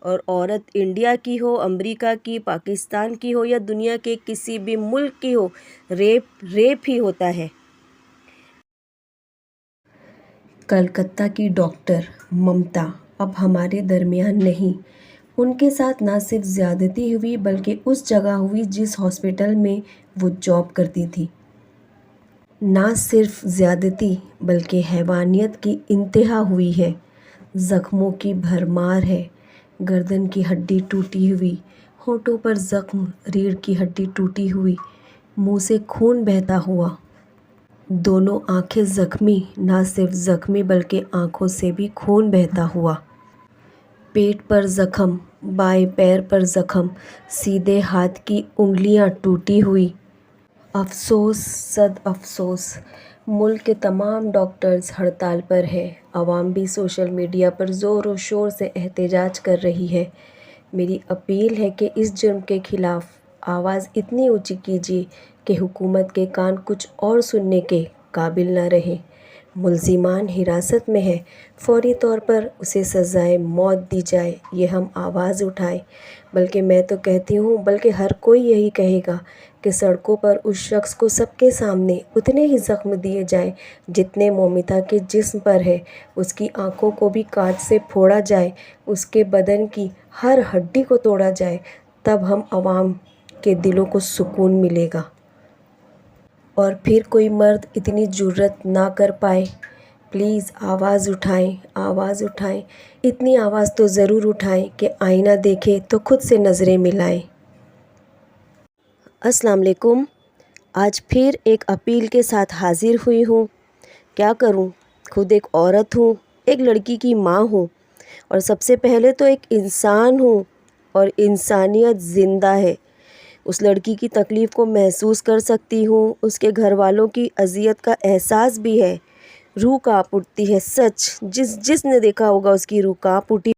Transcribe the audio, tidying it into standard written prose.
اور عورت انڈیا کی ہو، امریکہ کی، پاکستان کی ہو یا دنیا کے کسی بھی ملک کی ہو، ریپ ہی ہوتا ہے۔ کلکتہ کی ڈاکٹر ممتا اب ہمارے درمیان نہیں۔ ان کے ساتھ نہ صرف زیادتی ہوئی بلکہ اس جگہ ہوئی جس ہاسپٹل میں وہ جاب کرتی تھی۔ نہ صرف زیادتی بلکہ حیوانیت کی انتہا ہوئی ہے۔ زخموں کی بھرمار ہے، گردن کی ہڈی ٹوٹی ہوئی، ہونٹوں پر زخم، ریڑھ کی ہڈی ٹوٹی ہوئی، منہ سے خون بہتا ہوا۔ دونوں آنکھیں زخمی، نہ صرف زخمی بلکہ آنکھوں سے بھی خون بہتا ہوا۔ پیٹ پر زخم، بائیں پیر پر زخم، سیدھے ہاتھ کی انگلیاں ٹوٹی ہوئی۔ افسوس صد افسوس، ملک کے تمام ڈاکٹرز ہڑتال پر ہیں۔ عوام بھی سوشل میڈیا پر زور و شور سے احتجاج کر رہی ہے۔ میری اپیل ہے کہ اس جرم کے خلاف آواز اتنی اونچی کیجیے کہ حکومت کے کان کچھ اور سننے کے قابل نہ رہیں۔ ملزمان حراست میں ہے، فوری طور پر اسے سزائے موت دی جائے، یہ ہم آواز اٹھائیں۔ بلکہ میں تو کہتی ہوں، بلکہ ہر کوئی یہی کہے گا کہ سڑکوں پر اس شخص کو سب کے سامنے اتنے ہی زخم دیے جائیں جتنے مومتا کے جسم پر ہے، اس کی آنکھوں کو بھی کانچ سے پھوڑا جائے، اس کے بدن کی ہر ہڈی کو توڑا جائے، تب ہم عوام کے دلوں کو سکون ملے گا۔ اور پھر کوئی مرد اتنی جرأت نہ کر پائے۔ پلیز آواز اٹھائیں، آواز اٹھائیں، اتنی آواز تو ضرور اٹھائیں کہ آئینہ دیکھیں تو خود سے نظریں ملائیں۔ السلام علیکم۔ آج پھر ایک اپیل کے ساتھ حاضر ہوئی ہوں۔ کیا کروں، خود ایک عورت ہوں، ایک لڑکی کی ماں ہوں، اور سب سے پہلے تو ایک انسان ہوں، اور انسانیت زندہ ہے۔ اس لڑکی کی تکلیف کو محسوس کر سکتی ہوں، اس کے گھر والوں کی اذیت کا احساس بھی ہے۔ روح کانپ اٹھتی ہے، سچ، جس نے دیکھا ہوگا اس کی روح کانپ اٹھی۔